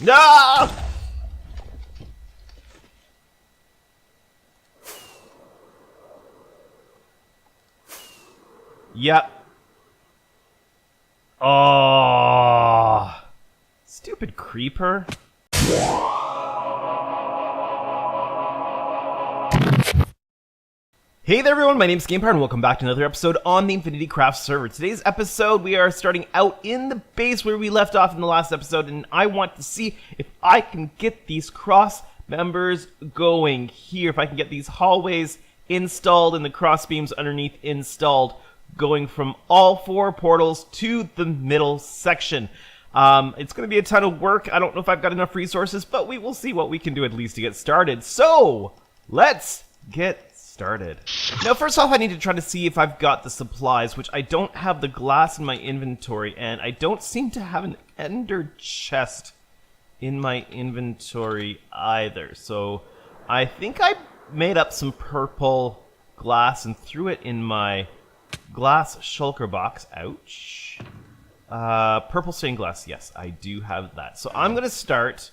No! Yep. Oh, stupid creeper. Hey there everyone, my name is GamePar and welcome back to another episode on the InfinityCraft server. Today's episode, we are starting out in the base where we left off in the last episode, and I want to see if I can get these cross members going here, if I can get these hallways installed and the cross beams underneath installed, going from all four portals to the middle section. It's going to be a ton of work. I don't know if I've got enough resources, but we will see what we can do at least to get started. So, let's get started. Now, first off, I need to try to see if I've got the supplies, which I don't have the glass in my inventory, and I don't seem to have an ender chest in my inventory either. So, I think I made up some purple glass and threw it in my glass shulker box. Ouch. Purple stained glass. Yes, I do have that. So I'm going to start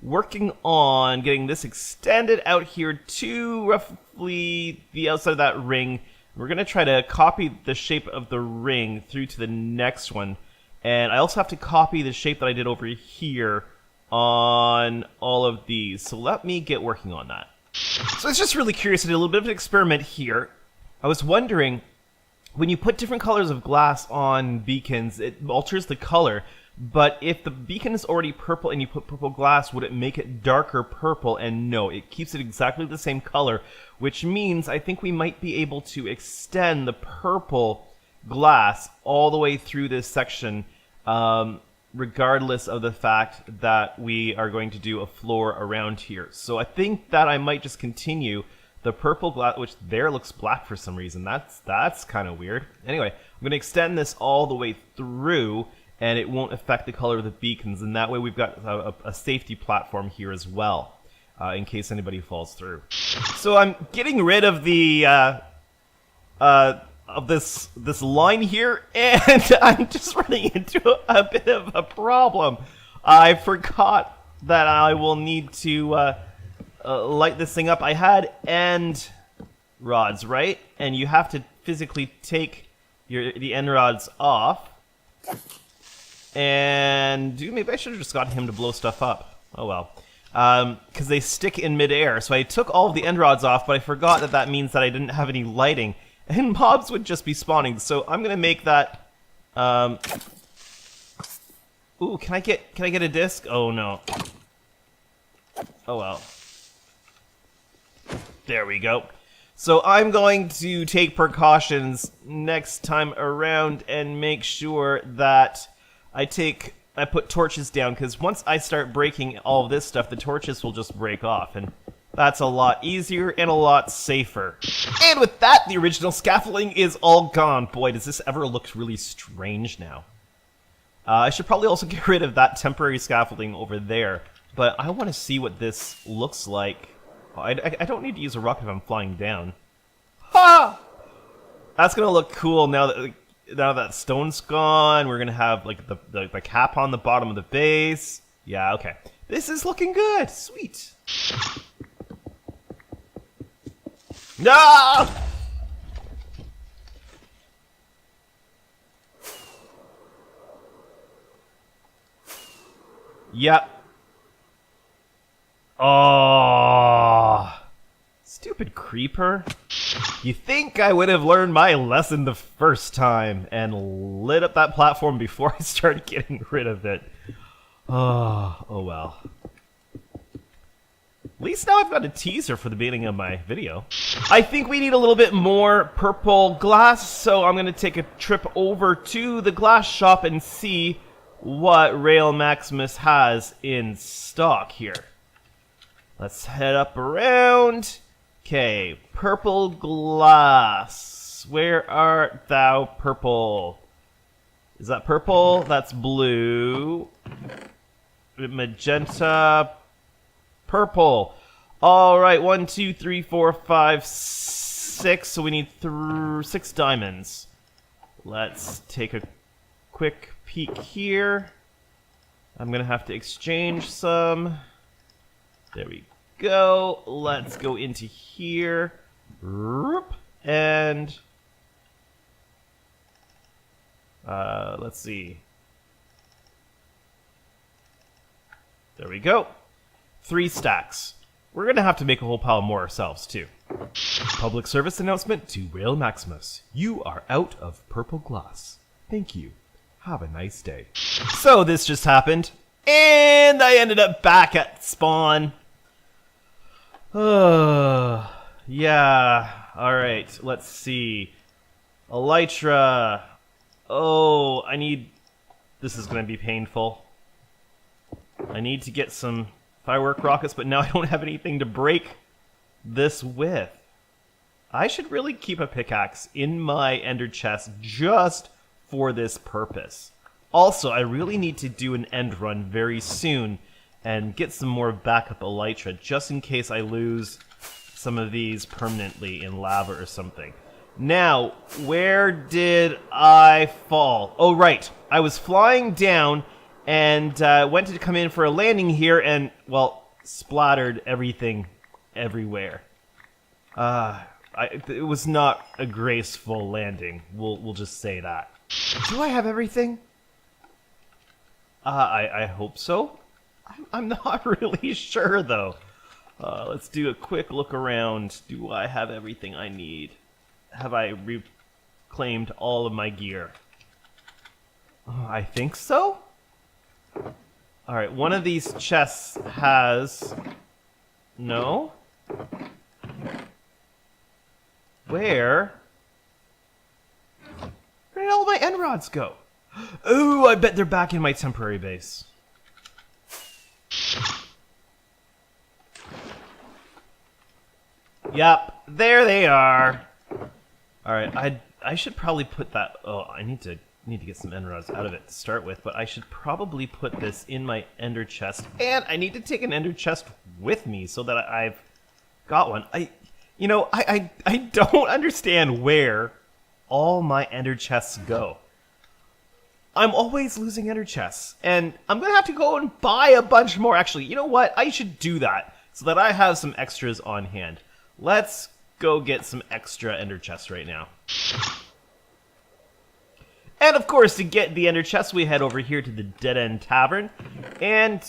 working on getting this extended out here to roughly the outside of that ring. We're going to try to copy the shape of the ring through to the next one. And I also have to copy the shape that I did over here on all of these. So let me get working on that. So it's just really curious. I did a little bit of an experiment here. I was wondering, when you put different colors of glass on beacons, it alters the color. But if the beacon is already purple and you put purple glass, would it make it darker purple? And no, it keeps it exactly the same color, which means I think we might be able to extend the purple glass all the way through this section, regardless of the fact that we are going to do a floor around here. So I think that I might just continue the purple glass, which there looks black for some reason. That's kind of weird. Anyway, I'm going to extend this all the way through, and it won't affect the color of the beacons, and that way we've got a safety platform here as well, in case anybody falls through. So I'm getting rid of the of this line here, and I'm just running into a bit of a problem. I forgot that I will need to light this thing up. I had end rods, right? And you have to physically take the end rods off. And maybe I should have just got him to blow stuff up. Oh well. Because they stick in midair. So I took all of the end rods off, but I forgot that that means that I didn't have any lighting. And mobs would just be spawning. So I'm going to make that... Ooh, can I get a disc? Oh no. Oh well. There we go. So I'm going to take precautions next time around and make sure that I put torches down, because once I start breaking all of this stuff, the torches will just break off, and that's a lot easier and a lot safer. And with that, the original scaffolding is all gone. Boy, does this ever look really strange now. I should probably also get rid of that temporary scaffolding over there, but I want to see what this looks like. I don't need to use a rocket if I'm flying down. Ha! That's gonna look cool now that stone's gone. We're gonna have like the cap on the bottom of the base. Yeah, okay. This is looking good. Sweet. No! Yep. Oh, stupid creeper. You think I would have learned my lesson the first time and lit up that platform before I started getting rid of it. Oh well. At least now I've got a teaser for the beginning of my video. I think we need a little bit more purple glass, so I'm going to take a trip over to the glass shop and see what RaleMaximus has in stock here. Let's head up around. Okay, purple glass. Where art thou, purple? Is that purple? That's blue. Magenta. Purple. Alright, 1, 2, 3, 4, 5, 6. So we need 6 diamonds. Let's take a quick peek here. I'm gonna have to exchange some. There we go. Let's go into here. And let's see. There we go. 3 stacks. We're gonna have to make a whole pile more ourselves too. Public service announcement to RaleMaximus. You are out of purple glass. Thank you. Have a nice day. So this just happened, and I ended up back at spawn. Yeah. Alright, let's see. Elytra. Oh, I need... This is going to be painful. I need to get some firework rockets, but now I don't have anything to break this with. I should really keep a pickaxe in my ender chest just for this purpose. Also, I really need to do an end run very soon and get some more backup elytra just in case I lose some of these permanently in lava or something. Now, where did I fall? Oh, right. I was flying down and went to come in for a landing here and, well, splattered everything everywhere. It was not a graceful landing. We'll just say that. Do I have everything? I hope so. I'm not really sure, though. Let's do a quick look around. Do I have everything I need? Have I reclaimed all of my gear? I think so. Alright, one of these chests has... No? Where did all my end rods go? Ooh, I bet they're back in my temporary base. Yep, there they are. Alright, I should probably put that... Oh, I need to get some ender rods out of it to start with, but I should probably put this in my ender chest, and I need to take an ender chest with me so that I've got one. I don't understand where all my ender chests go. I'm always losing ender chests, and I'm gonna have to go and buy a bunch more. Actually, you know what? I should do that so that I have some extras on hand. Let's go get some extra ender chests right now. And of course, to get the ender chests, we head over here to the Dead End Tavern, and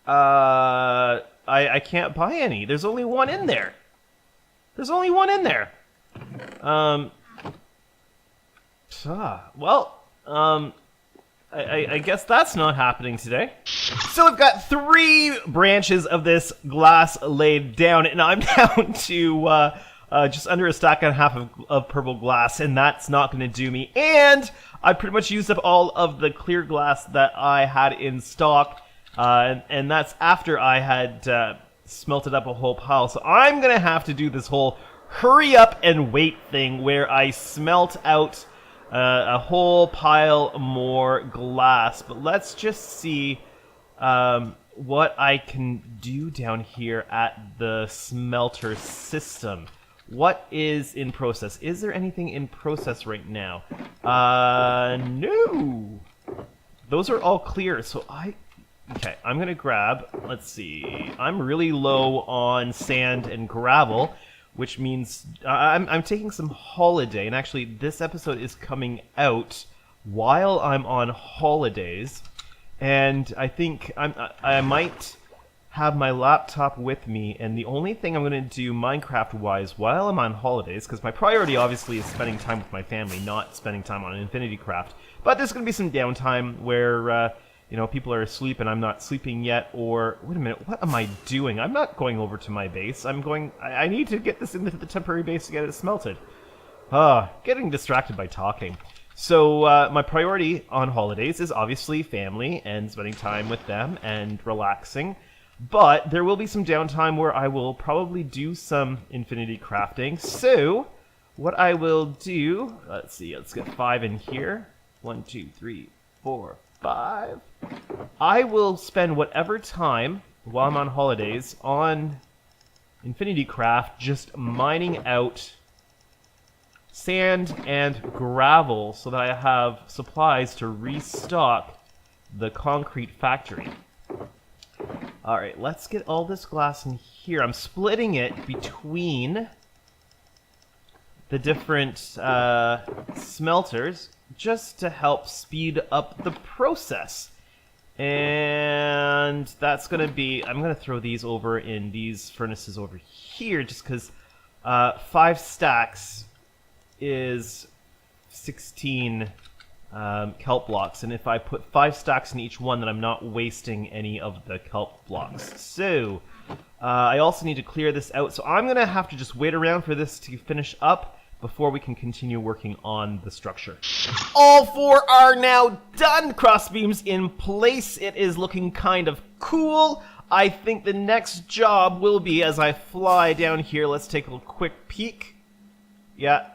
I can't buy any. There's only one in there. There's only one in there. I guess that's not happening today. So we've got 3 branches of this glass laid down, and I'm down to just under a stack and a half of purple glass, and that's not going to do me. And I pretty much used up all of the clear glass that I had in stock, and that's after I had smelted up a whole pile. So I'm going to have to do this whole hurry up and wait thing where I smelt out a whole pile more glass. But let's just see what I can do down here at the smelter system. What is in process? Is there anything in process right now? No. Those are all clear, so okay, I'm gonna grab, let's see, I'm really low on sand and gravel, which means I'm taking some holiday, and actually this episode is coming out while I'm on holidays, and I think I might have my laptop with me, and the only thing I'm going to do Minecraft-wise while I'm on holidays, because my priority obviously is spending time with my family, not spending time on InfinityCraft, but there's going to be some downtime where, people are asleep and I'm not sleeping yet, or, wait a minute, what am I doing? I'm not going over to my base, I need to get this into the temporary base to get it smelted. Getting distracted by talking. So, my priority on holidays is obviously family and spending time with them and relaxing. But there will be some downtime where I will probably do some infinity crafting. So, what I will do... Let's see, let's get 5 in here. 1, 2, 3, 4, 5. I will spend whatever time while I'm on holidays on InfinityCraft just mining out sand and gravel so that I have supplies to restock the concrete factory. Alright, let's get all this glass in here. I'm splitting it between the different smelters just to help speed up the process. And that's going to be... I'm going to throw these over in these furnaces over here just because 5 stacks is 16 kelp blocks. And if I put 5 stacks in each one, then I'm not wasting any of the kelp blocks. So I also need to clear this out. So I'm going to have to just wait around for this to finish up before we can continue working on the structure. All 4 are now done. Crossbeams in place. It is looking kind of cool. I think the next job will be, as I fly down here, let's take a quick peek. Yeah,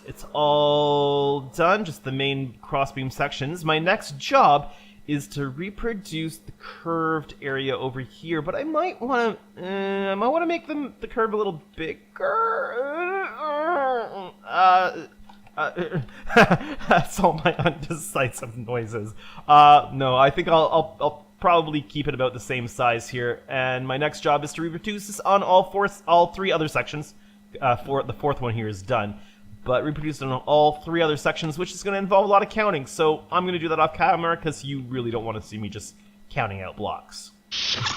it's all done, just the main crossbeam sections. My next job is to reproduce the curved area over here, but I might want to make the curve a little bigger. That's all my undecisive noises. No, I think I'll probably keep it about the same size here. And my next job is to reproduce this on all 3 other sections. The 4th one here is done. But reproduce it on all 3 other sections, which is going to involve a lot of counting. So I'm going to do that off camera because you really don't want to see me just counting out blocks.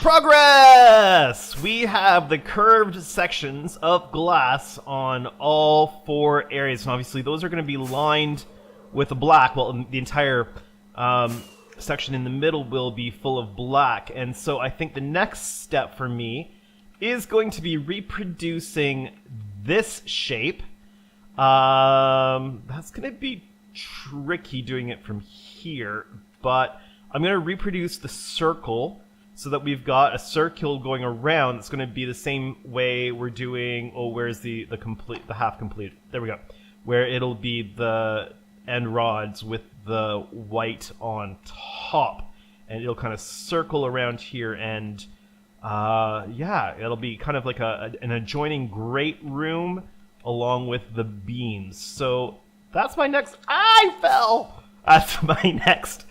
Progress! We have the curved sections of glass on all 4 areas. And obviously those are going to be lined with black. Well, the entire section in the middle will be full of black. And so I think the next step for me is going to be reproducing this shape. That's going to be tricky doing it from here, but I'm going to reproduce the circle so that we've got a circle going around. It's going to be the same way we're doing, where's the half complete? There we go. Where it'll be the end rods with the white on top, and it'll kind of circle around here, and yeah, it'll be kind of like an adjoining grate room along with the beams. So that's my next... I fell! That's my next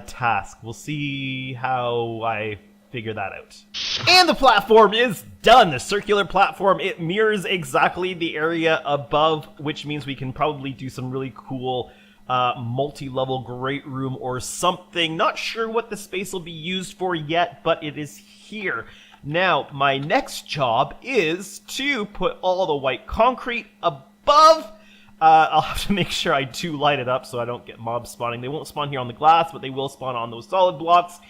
task. We'll see how I figure that out. And the platform is done! The circular platform, it mirrors exactly the area above, which means we can probably do some really cool multi-level great room or something. Not sure what the space will be used for yet, but it is here. Now, my next job is to put all the white concrete above. I'll have to make sure I do light it up so I don't get mobs spawning. They won't spawn here on the glass, but they will spawn on those solid blocks.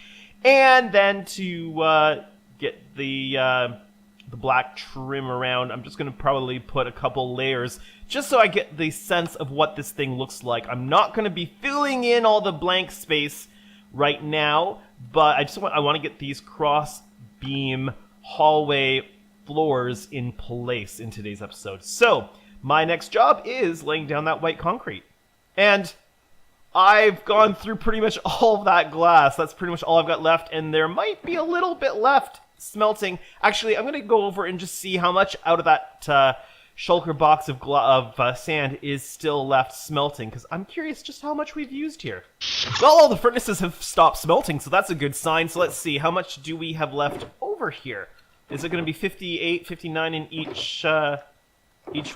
And then to get the black trim around, I'm just going to probably put a couple layers just so I get the sense of what this thing looks like. I'm not going to be filling in all the blank space right now, but I want to get these cross beam hallway floors in place in today's episode. So my next job is laying down that white concrete. And I've gone through pretty much all of that glass. That's pretty much all I've got left, and there might be a little bit left smelting. Actually, I'm going to go over and just see how much out of that shulker box of sand is still left smelting, because I'm curious just how much we've used here. Well, all the furnaces have stopped smelting, so that's a good sign. So let's see, how much do we have left over here? Is it going to be 58, 59 in each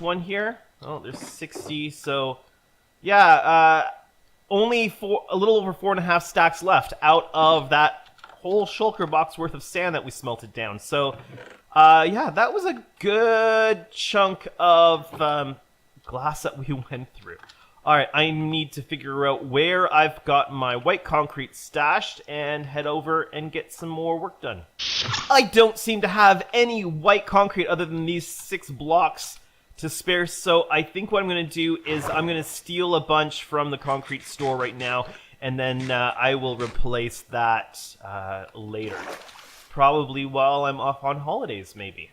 one here? Oh, there's 60, so yeah, only a little over 4.5 stacks left out of that whole shulker box worth of sand that we smelted down. So yeah, that was a good chunk of glass that we went through. Alright, I need to figure out where I've got my white concrete stashed and head over and get some more work done. I don't seem to have any white concrete other than these 6 blocks to spare, so I think what I'm going to do is I'm going to steal a bunch from the concrete store right now, and then I will replace that later. Probably while I'm off on holidays, maybe.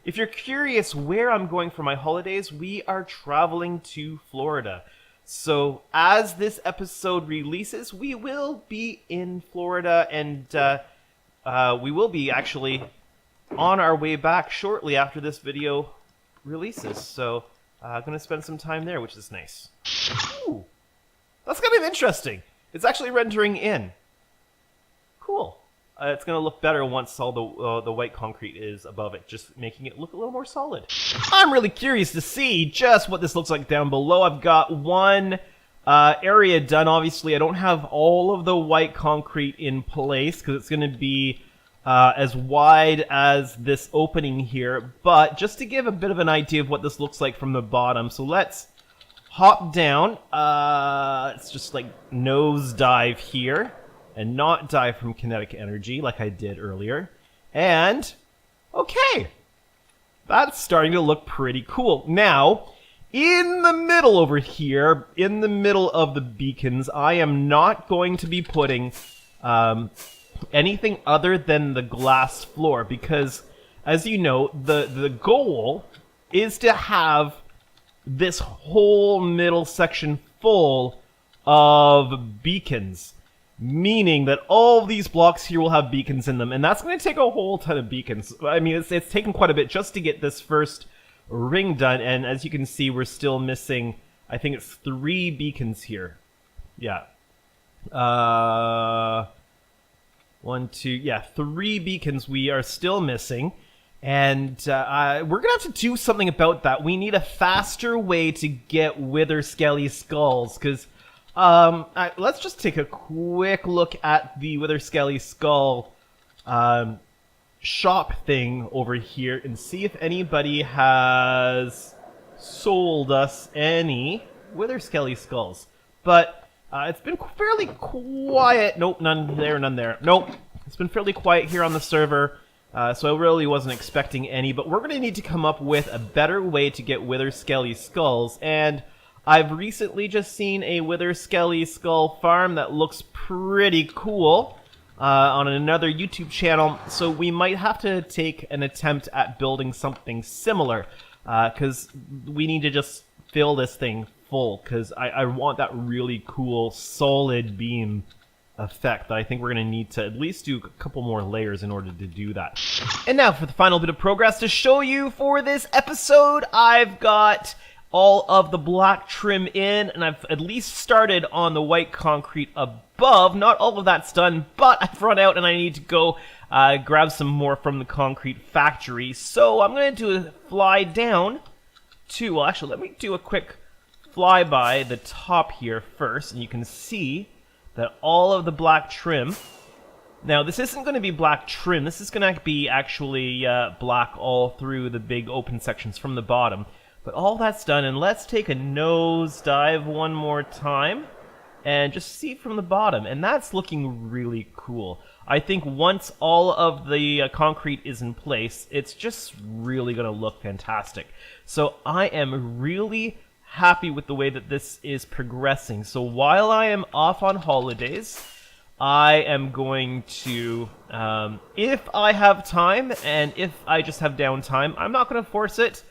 If you're curious where I'm going for my holidays, we are traveling to Florida. So as this episode releases, we will be in Florida, and we will be actually on our way back shortly after this video releases. So Gonna spend some time there, which is nice. Ooh, that's kind of interesting. It's actually rendering in. Cool. It's gonna look better once all the white concrete is above it, just making it look a little more solid. I'm really curious to see just what this looks like down below. I've got one area done. Obviously, I don't have all of the white concrete in place because it's gonna be as wide as this opening here, but just to give a bit of an idea of what this looks like from the bottom, so let's hop down. Let's just like nose dive here and not die from kinetic energy like I did earlier. And okay, that's starting to look pretty cool. Now, in the middle over here, in the middle of the beacons, I am not going to be putting anything other than the glass floor, because as you know, the goal is to have this whole middle section full of beacons, meaning that all these blocks here will have beacons in them, and that's going to take a whole ton of beacons. I mean, it's taken quite a bit just to get this first ring done, and as you can see, we're still missing, I think it's 3 beacons here. Yeah. 1, 2, yeah, 3 beacons we are still missing, and we're gonna have to do something about that. We need a faster way to get Wither Skelly Skulls, because let's just take a quick look at the Wither Skelly Skull shop thing over here and see if anybody has sold us any Wither Skelly Skulls. But it's been fairly quiet. Nope, none there, none there. Nope, it's been fairly quiet here on the server, so I really wasn't expecting any, but we're going to need to come up with a better way to get Wither Skelly Skulls, and I've recently just seen a Wither Skelly Skull farm that looks pretty cool on another YouTube channel, so we might have to take an attempt at building something similar, because we need to just fill this thing full, because I want that really cool solid beam effect that I think we're going to need to at least do a couple more layers in order to do that. And now for the final bit of progress to show you for this episode, I've got all of the black trim in, and I've at least started on the white concrete above. Not all of that's done, but I've run out and I need to go grab some more from the concrete factory. So I'm going to do a fly down to, well, actually, let me do a quick fly by the top here first, and you can see that all of the black trim, now this isn't going to be black trim, this is going to be actually black all through the big open sections from the bottom, but all that's done, and let's take a nose dive one more time and just see from the bottom, and that's looking really cool. I think once all of the concrete is in place, it's just really going to look fantastic. So I am really happy with the way that this is progressing. So while I am off on holidays, I am going to, if I have time and if I just have downtime, I'm not going to force it.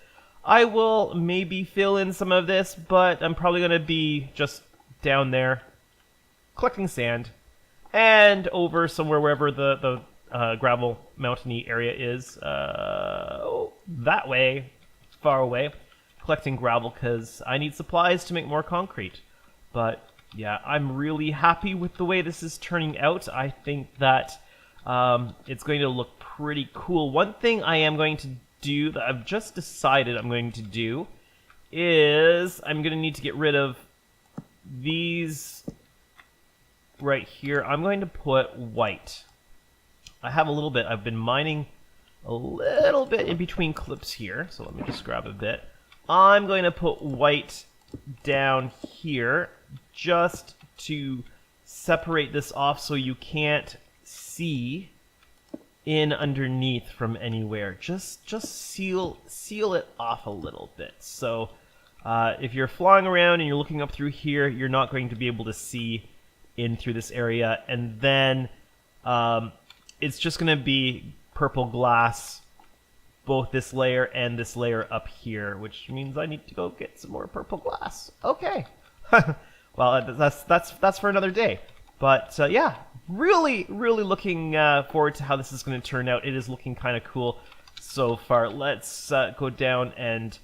I will maybe fill in some of this, but I'm probably going to be just down there collecting sand and over somewhere wherever the gravel mountainy area is, that way, far away, collecting gravel because I need supplies to make more concrete. But yeah, I'm really happy with the way this is turning out. I think that it's going to look pretty cool. One thing I am going to do that I've just decided I'm going to do is I'm going to need to get rid of these right here. I'm going to put white. I have a little bit. I've been mining a little bit in between clips here, so let me just grab a bit. I'm going to put white down here just to separate this off so you can't see in underneath from anywhere. Just seal it off a little bit. So if you're flying around and you're looking up through here, you're not going to be able to see in through this area. And then it's just going to be purple glass, both this layer and this layer up here, which means I need to go get some more purple glass. Okay. Well, that's for another day. But yeah, really looking forward to how this is going to turn out. It is looking kind of cool so far. Let's go down and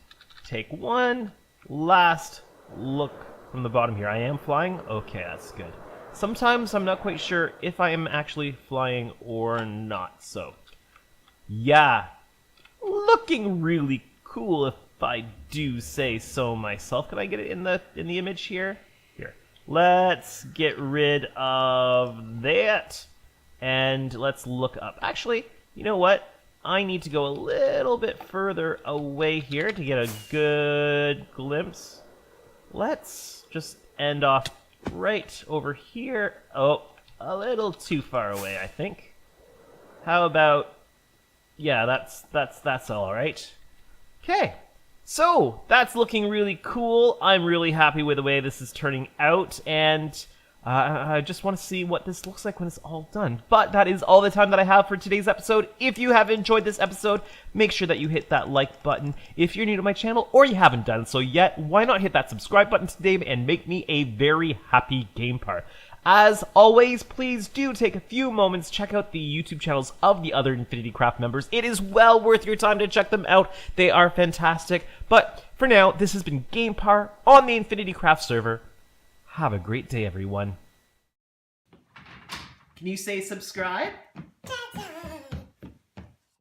take 1, last look from the bottom here. I am flying? Okay, that's good. Sometimes I'm not quite sure if I am actually flying or not, so yeah, looking really cool if I do say so myself. Can I get it in the image here? Here. Let's get rid of that and let's look up. Actually, you know what? I need to go a little bit further away here to get a good glimpse. Let's just end off right over here. Oh, a little too far away, I think. How about... yeah, that's all right. Okay, so that's looking really cool. I'm really happy with the way this is turning out, and I just want to see what this looks like when it's all done. But that is all the time that I have for today's episode. If you have enjoyed this episode, make sure that you hit that like button. If you're new to my channel or you haven't done so yet, why not hit that subscribe button today and make me a very happy GamePar. As always, please do take a few moments, check out the YouTube channels of the other InfinityCraft members. It is well worth your time to check them out. They are fantastic. But for now, this has been GamePar on the InfinityCraft server. Have a great day, everyone. Can you say subscribe?